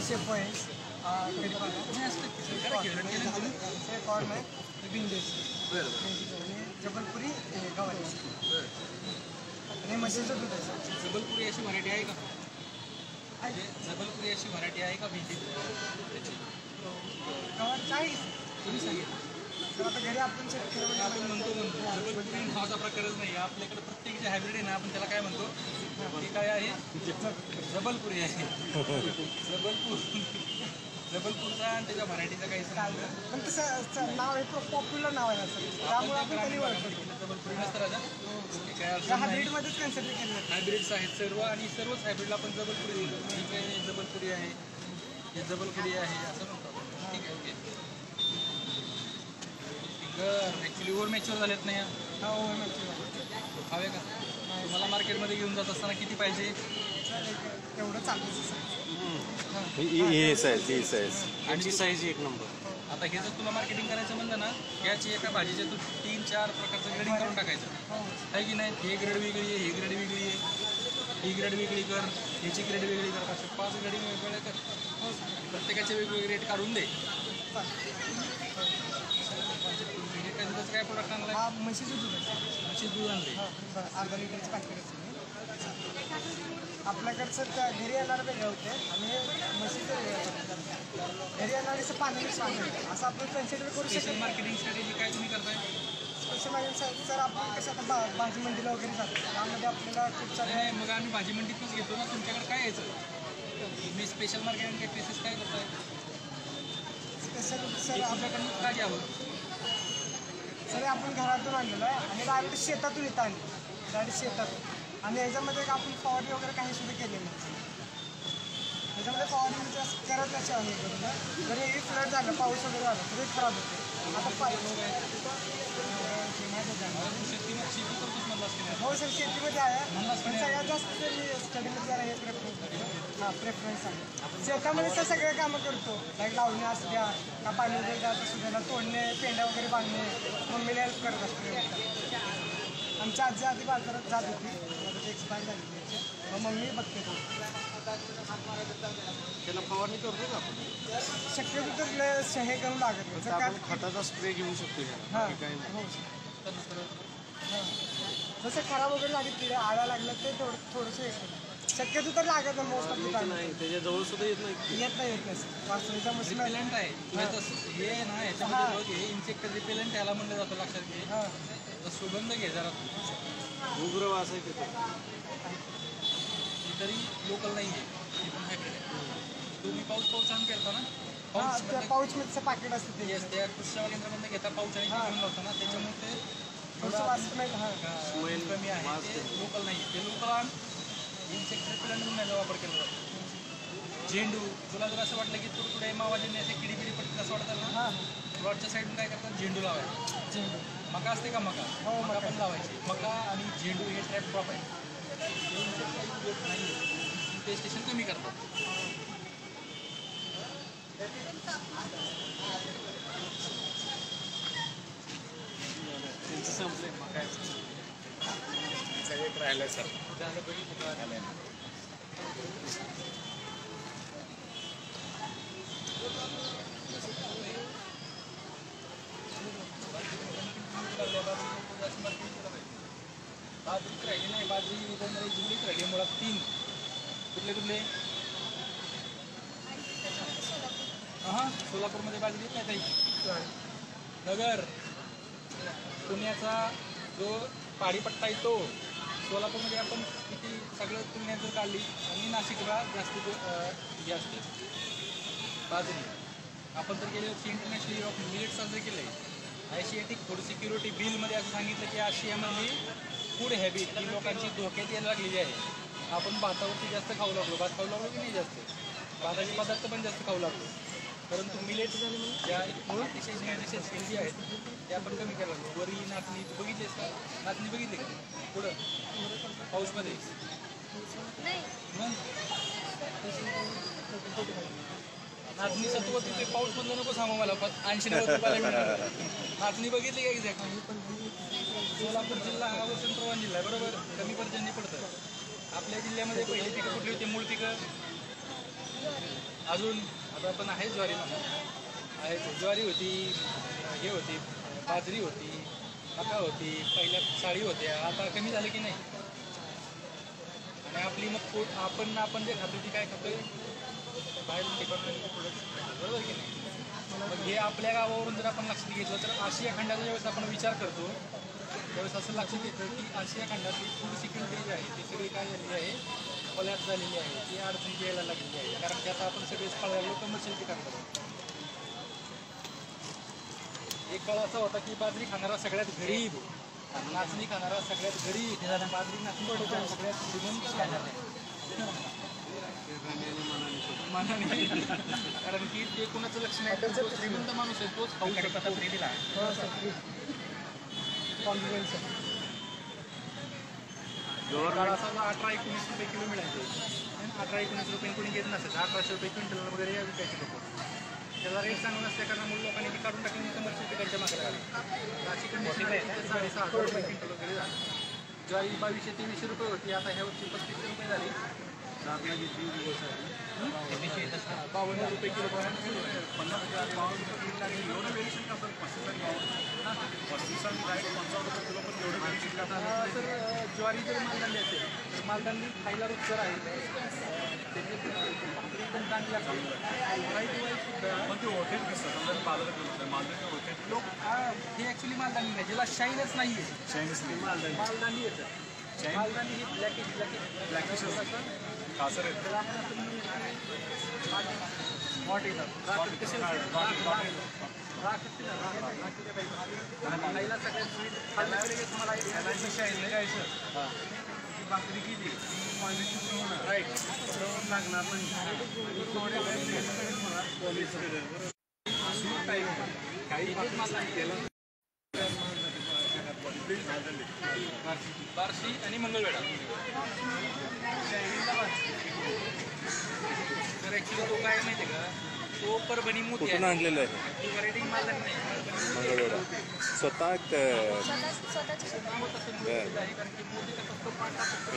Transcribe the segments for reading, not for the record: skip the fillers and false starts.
Chef आहे corn आहे बिंदेस जबलपुरी गव्हाची आणि म्हशीचं दूध आहे. जबलपुरी अशी व्हरायटी आहे का? जबलपुरी अशी व्हरायटी आहे का भेंडी त्याची? गव्हाची आहे तुम्ही सांगितलं तर आता घरी आपण शेतकरी आपण म्हणतो जबलपुरी नावाचा प्रकारच नाही. आपल्याकडे प्रत्येक जे हायब्रिड आहे ना आपण त्याला काय म्हणतो? हे काय आहे? जबलपुरी आहे. जबलपूरचा आणि त्याच्या व्हरायटीचा काही पण तसं नाव आहे पॉप्युलर नाव आहे असं त्यामुळे आपण कधी जबलपुरी नसतं राजा हायब्रिडमध्येच कन्सिडर केलं. हायब्रिड्स आहेत सर्व आणि सर्वच हायब्रिडला आपण जबलपुरी म्हणतो. ठीक आहे जबलपुरी आहे हे जबलपुरी आहे असं म्हणतो. ठीक आहे ओके. ॲक्च्युली ओव्हर मॅच्युअर झालेत नाही हा ओव्हर मॅच्युअर हवे का? तुम्हाला मार्केटमध्ये घेऊन जात असताना किती पाहिजे? एवढं चालू आणि साईज एक नंबर. आता हे जर तुला मार्केटिंग करायचं म्हणलं ना याची एका भाजीचे तू 3-4 प्रकारचं ग्रेडिंग करून टाकायचं आहे की नाही? हे ग्रेड वेगळी आहे, ही ग्रेड वेगळी आहे, ही ग्रेड वेगळी कर, ह्याची ग्रेड वेगळी कर, असे 5 ग्रेडिंग वेगवेगळे कर. प्रत्येकाचे वेगवेगळे रेट काढून दे. दुधाचं काय प्रोडक्ट आणलं? म्हशीचं दूध आहे. म्हशीचं दूध आणले अर्धा लिटरचं पॅकेट असते. आपल्याकडचं घरी येणार वेगळे होते आणि म्हशीचं घरी येणारचं पाणी असं आपण कन्सिडर करू शकतो. मार्केटिंग स्ट्रॅटेजी काय तुम्ही करताय? स्पेशल मार्केटिंग सर आपण कसं आता भाजी मंडीला वगैरे जातो त्यामध्ये आपल्याला खूप सारे मग आम्ही भाजी मंडीतच घेतो ना. तुमच्याकडे काय यायचं? मी स्पेशल मार्केटिंग प्रेसेस काय करताय? स्पेशल सर आपल्याकडून काय घ्यावं? सर आपण घरातून आणलेलं आहे आणि डायरेक्ट शेतातून येतं आणली डायरेक्ट शेतातून आणि याच्यामध्ये आपण फवारणी वगैरे काही सुद्धा केलेलं नाही. त्याच्यामध्ये फवारणी करत नसे आम्ही जरी हे फ्लड झालं पाऊस वगैरे झाला तरी खराब होते. आता हो सर शेतीमध्ये आहे पण सगळ्यात जास्त मी स्टडीमध्ये जरा हे प्रेफरन्स आहे. शेतामध्ये सर सगळे कामं करतो लाईक लावणे असू द्या का पाणी वगैरे द्यायचं असू द्या तोडणे पेंड्या वगैरे बांधणे मम्मीला हेल्प करत असतो. आमच्या आजी आधी बाजारात जात होती एक्सपायर झाली मग मम्मी बघते त्याला फवारणी करतो का आपण? शक्यतो तर हे करून लागत नाही. खताचा स्प्रे घेऊ शकतो. हां हो जसं खराब वगैरे लागत किडे आळा लागलं ते थोडंसं हे शक्यतो तर लागत नाही. मोस्ट ऑफ द टाइम त्याच्याजवळ सुद्धा येत नाही वासळीचा मशीन रिपेलंट आहे हे ना ह्याच्यामध्ये हे इन्सेक्टर रिपेलंट याला म्हणलं जातं. लक्षात घे सुगंध घे जरा उग्र वास आहे तिथे तरी लोकल नाही आहे. तुम्ही पाऊच आणून करता ना पाऊचमध्येचं पॅकेट असतं ते त्या कृषी केंद्रामध्ये घेता पाऊच आणि घेऊन लावता ना त्याच्यामुळे ते स्मेल कमी आहे. ते लोकल नाही ते लोकल इन्सेक्ट रिपेलंट म्हणून वापर केला जातो. झेंडू तुला जर असं वाटलं की थोडे मावाजीने असे किडी पडतील असं वाटतं ना प्लॉटच्या साईडून काय करतात झेंडू लावायचा. झेंडू मका असते का मका मका पण लावायची. मका आणि झेंडू हे ट्रॅप क्रॉप आहे. ते स्टेशन कमी करतात. संपले मका सगळे राहिलं सर बाजरी राहिली नाही. बाजरी जिल्ह्यात राहिली मुळात 3 कुठले हां सोलापूरमध्ये बाजरी येत नाही ताई. नगर पुण्याचा जो पाडीपट्टा आहे तो सोलापूरमध्ये आपण किती सगळं तुलनेत जर काढली आणि नाशिकला जास्त हे असते बाजरी. आपण तर गेल्या वर्षी इंटरनॅशनल इयर ऑफ मिलेट साजरे केलं आहे. आयसीएटिक फूड सिक्युरिटी बिलमध्ये असं सांगितलं की आशियामध्ये फूड हॅबिट ही लोकांची धोक्यात यायला लागलेली आहे. आपण भातावरती जास्त खाऊ लागलो. भात खाऊ लागलो की नाही जास्त भाताचे पदार्थ पण जास्त खाऊ लागलो. परंतु मिलेट ज्या अतिशय न्यूट्रिशियस हेल्दी आहेत ते आपण कमी करायला लागलो. वरी नाचणी बघितलीस का? नाचणी बघितली का पुढं पाऊसमध्ये मग नाचणी सत्व ते पाऊसमधलं नको सांगू मला 80-90 रुपयाला मिळणार. नाचणी बघितली का एक्झॅक्ट? सोलापूर जिल्हा हा वसंतप्रवान जिल्हा आहे बरोबर. कमी पर्जन्य पडतं. आपल्या जिल्ह्यामध्ये पहिली पिकं कुठली होती? मूळ पिकं अजून आता पण आहे ज्वारी म्हणा आहे, ज्वारी होती, हे होती, बाजरी होती, मका होती, पहिल्या साडी होत्या, आता कमी झालं की नाही. आणि आपली मग आपण जे खातो ती काय खातोय बाहेर डिपार्टमेंट प्रोडक्ट, बरोबर की नाही. मग हे आपल्या गावावरून जर आपण लक्षात घेतलं तर आशिया खंडाचा ज्यावेळेस आपण विचार करतो त्यावेळेस असं लक्षात येतं की आशिया खंडातली फूड सिक्युरिटी जी आहे ती सगळी काय झालेली आहे, कोलॅप्स झालेली आहे, ती अडचणी यायला लागलेली आहे. कारण की आता आपण सगळेच पळालो कमर्शियल पिकांकडे. एक काळ असा होता की बाजरी खाणारा सगळ्यात गरीब, नाचणी खाणारा सगळ्यात गरीब, बाजरी नाचणी सगळ्यात श्रीमंत मनाने. कारण की ते कोणाचं लक्ष नाही, जो श्रीमंत माणूस आहे तोच खाऊ शकतो. दिला काळ असा 18-19 रुपये किलो मिळायचे. 18-19 रुपये कोणी घेत नसेल, 1800 रुपये क्विंटल वगैरे विकायचे लोक. त्याला रेट चांगला नसल्या कारणामुळे लोकांनी ती काढून टाकली, कमर्शियल पिकांच्या मागे लागली. अशी कंडिशन 6,500 रुपये क्विंटल वगैरे झाली. ज्वारी 2200-2300 रुपये होती, आता ह्या वर्षी 3500 रुपये झाली. 52 रुपये किलो. 50 एवढं वेरिएशन का सर? 35 आणि डायरेक्ट 55 रुपये किलो पण एवढं वेरिएशन का? सर ज्वारी जर मालदांडी असेल तर मालदांडी खायला रुचकर आहे, त्याची भाकरी पण चांगली असते. पण ते होटेल दिसतं लोक हे ॲक्च्युली मालदांडी नाही, ज्याला शाईनच नाही आहे. शाईनच नाही मालदांडी येतं. मालदांडी ही ब्लॅकिश असतं कासर येतं. भाकरी किती राईट लागणार नाही. बार्शी आणि मंगळवेढा. तर ॲक्च्युली तो काय माहिती आहे का, तो परभणी मोती कुठून आणलेलं आहे व्हरायटी मालदार नाही. मंगळवेढा स्वतः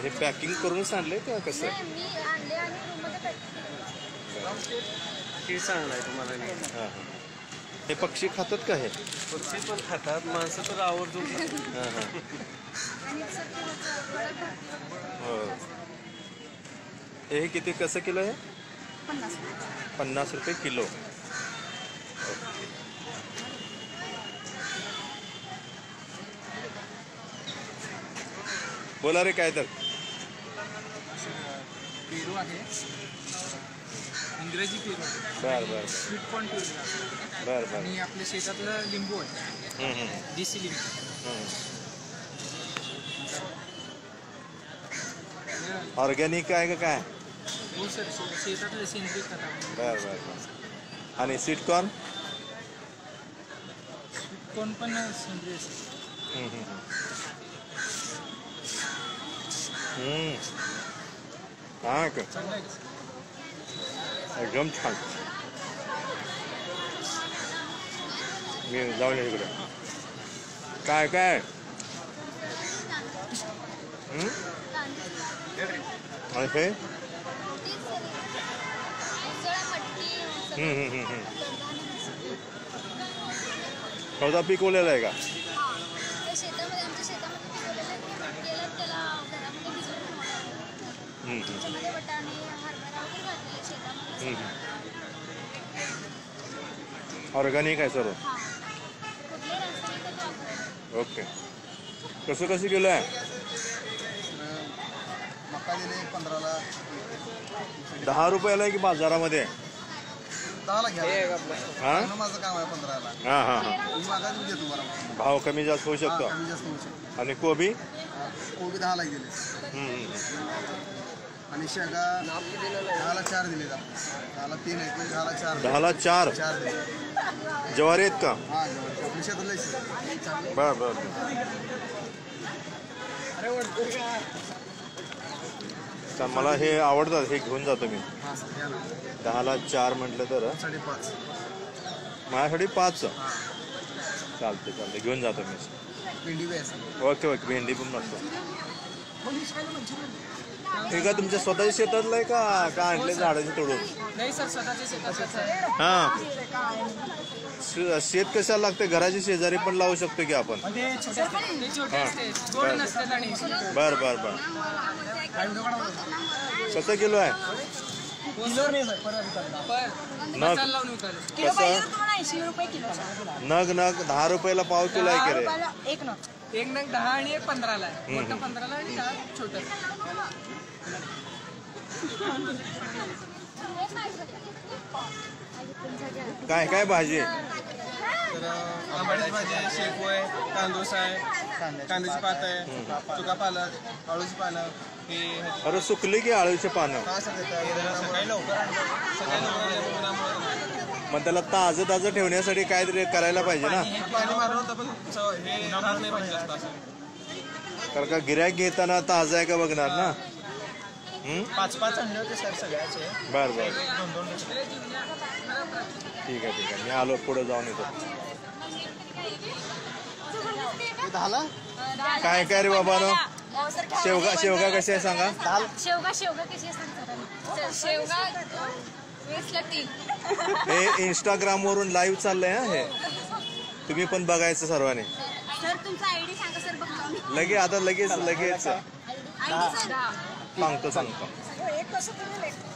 हे पॅकिंग करूनच आणलंय का कसं? हे चांगलं आहे तुम्हाला. हां हां. हे पक्षी खातात का हे? पक्षी पण खातात, माणसं तर आवर्जून खातात. हां हां. हो. हे किती कसं किलो आहे? 50 रुपये किलो. बोला रे काय तर. पेरू आहे, इंग्रजी पेरू आहे, बर बर स्वीट कॉर्न पेरू आहे, बर बर. आणि आपल्या शेतातलं लिंबू आहे, देशी लिंबू. ऑर्गॅनिक आहे का काय? हो सर, शेतातलं सेंद्रिय खत आहे. बर बर. आणि स्वीटकॉर्न? स्वीटकॉर्न पण सेंद्रिय असतं. हां का? चांगलं आहे. एकदम छान. मी जाऊन ये तिकडे. काय काय? आणि हे स्वतः पिकवलेलं आहे का? शेतामध्ये आमच्या शेतामध्ये पिकवलेलं त्याला घरामध्ये भिजवून ठेवलं. त्याच्यामध्ये वाटाणे, हरभरा वगैरे घातलेले शेतामध्ये. ऑर्गॅनिक आहे सर्व. हां, कुठले रासायनिक खत वापरत. ओके. कसं कसं केलं आहे? मका दिले 15ला. 10 रुपयाला आहे की बाजारामध्ये? 10ला घ्या. हां माझं काम आहे 15ला. हां हां हां. मी मागायला देतो मला. भाव कमी जास्त होऊ शकतो. कमी जास्त होऊ शकतो. आणि कोबी? कोबी 10ला गेले. आणि शेंगा 10ला 4 दिले. 10ला 3 आहे, 10ला 4. 10ला 4. 4 दिले. ज्वारी आहेत का? हां, शेतातलं बर बर. तर मला हे आवडतात, हे घेऊन जातो मी. 10ला 4 म्हटलं तर 5.5. माझ्यासाठी 5. चालते चालते, घेऊन जातो मी. भेंडी बी आहे. Okay okay. भेंडी पण नसतो. आहे. हे का तुमच्या स्वतःच्या शेतातलं आहे का आणले झाडाचे तोडून? नाही सर, स्वतःच्या शेतातच आहे. हा, शेत कशाला लागते? घराच्या शेजारी पण लावू शकतो की आपण? ते छोटे असते, गोड नसतात आणि बर बर बर. कसं किलो आहे? नग मसाला लावून विकायला. कसं? 80 रुपये किलो. नग 10 रुपयाला पाव किलो आहे की रे? एक नग. एक नग 10 आणि एक 15ला आहे. मोठं 15ला आणि 10 छोटं. काय काय भाजी आहे? तर आंबाड्याची भाजी आहे, शेपू आहे, तांदूस आहे, कांद्याची पात आहे, चुका पालक, अळूची पानं, हे अरे सुकली की आळूचे पानं? काय सगळं सकाळी लवकर मग त्याला ताजं ताजं ठेवण्यासाठी काहीतरी करायला पाहिजे ना. पाणी मारलं होतं पण हे राहत नाही पाहिजे जास्त असं. कारण का गिऱ्हाईक घेताना ताजं आहे का बघणार ना. 5-5 आणले होते सर सगळ्याचे. बर बर, 2-2 ठीक आहे. मी आलो, पुढे जाऊन येतो. झाला काय काय रे बाबानो? शेवगा कशी आहे सांगा? शेवगा कशी असतात? शेवगा 20 ला 3. हे इंस्टाग्राम वरून लाईव्ह चाललंय हा. हे तुम्ही पण बघायचं सर्वांनी. सर तुमचा आयडी सांगा सर, बघतो मी. लगेच आयडी सांगतो.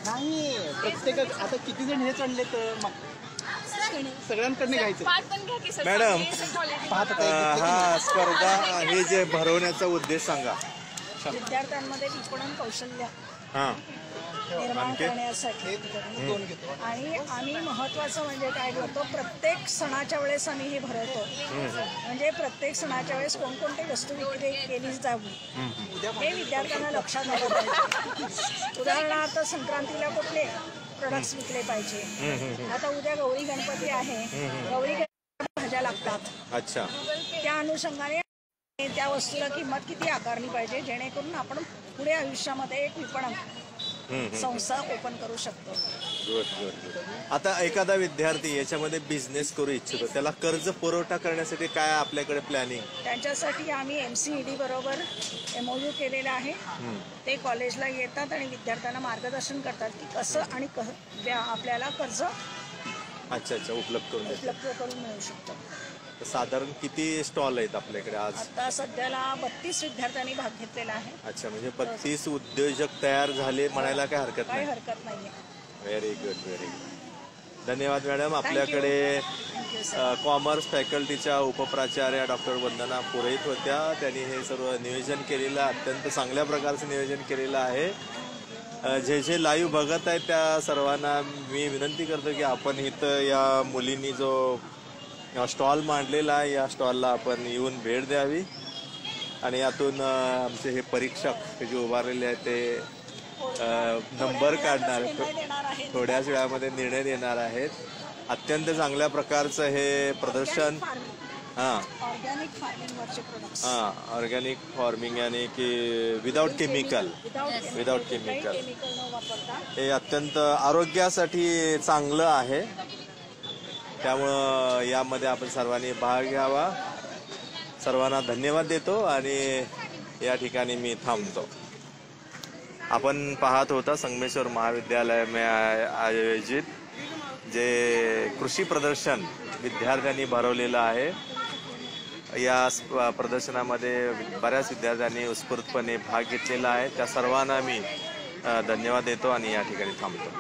नाही प्रत्येक आता किती जण हे चढले तर मग सगळ्यांकडनं घ्यायचं. पाठ पण घ्या की सर. मॅडम, पाहत हा स्पर्धा हे जे भरवण्याचा उद्देश सांगा. विद्यार्थ्यांमध्ये विपणन कौशल्य हा, निर्माण आणखी? करण्यासाठी आणि आम्ही महत्वाचं म्हणजे काय करतो, प्रत्येक सणाच्या वेळेस आम्ही हे भरवतो. म्हणजे प्रत्येक सणाच्या वेळेस कोणकोणती वस्तू विक्री केली जावी हे विद्यार्थ्यांना लक्षात आलं पाहिजे. उदाहरणार्थ संक्रांतीला कुठले प्रोडक्ट्स विकले पाहिजे. आता उद्या गौरी गणपती आहे, गौरी गणपती भाज्या लागतात. अच्छा, त्या अनुषंगाने त्या वस्तूला किंमत किती आकारली पाहिजे, जेणेकरून आपण पुढे आयुष्यामध्ये एक विपणन संस्था ओपन करू शकतो. गुड. आता एखादा विद्यार्थी याच्यामध्ये बिझनेस करू इच्छितो, त्याला कर्ज पुरवठा करण्यासाठी काय आपल्याकडे प्लॅनिंग? त्यांच्यासाठी आम्ही MCED बरोबर MOU केलेला आहे. ते कॉलेजला येतात आणि विद्यार्थ्यांना मार्गदर्शन करतात की कसं आणि आपल्याला कर्ज अच्छा, उपलब्ध करून देतो. उपलब्ध करून मिळू शकतं. साधारण किती स्टॉल आहेत आपल्याकडे आज? आता सध्याला 32 विद्यार्थ्यांनी भाग घेतलेला आहे. अच्छा, म्हणजे 32 उद्योजक तयार झाले म्हणायला काय हरकत काही नाही. हरकत नाहीये. Very good. धन्यवाद मॅडम. आपल्याकडे थँक्यू सर. कॉमर्स फॅकल्टीच्या उपप्राचार्या डॉक्टर वंदना पुरोहित होत्या. त्यांनी हे सर्व नियोजन केलेलं, अत्यंत चांगल्या प्रकारचं नियोजन केलेलं आहे. जे लाईव्ह बघत आहेत त्या सर्वांना मी विनंती करतो की आपण इथं या मुलींनी जो स्टॉल मांडलेला आहे या स्टॉलला आपण येऊन भेट द्यावी आणि यातून आमचे हे परीक्षक जे उभारलेले आहेत ते नंबर काढणार, थोड्याच वेळामध्ये निर्णय देणार आहेत. अत्यंत चांगल्या प्रकारचं हे प्रदर्शन. ऑर्गॅनिक फार्मिंगवरचे प्रोडक्ट्स. ऑर्गॅनिक फार्मिंग यानी की विदाउट केमिकल केमिकल न वापरता. हे अत्यंत आरोग्यासाठी चांगलं आहे. त्यामुळं यामध्ये आपण सर्वांनी भाग घ्यावा. सर्वांना धन्यवाद देतो आणि या ठिकाणी मी थांबतो. आपण पाहत होता संगमेश्वर महाविद्यालय में आयोजित जे कृषी प्रदर्शन विद्यार्थ्यांनी भरवलेलं आहे. या प्रदर्शनामध्ये बऱ्याच विद्यार्थ्यांनी उत्स्फूर्तपणे भाग घेतलेला आहे. त्या सर्वांना मी धन्यवाद देतो आणि या ठिकाणी थांबतो.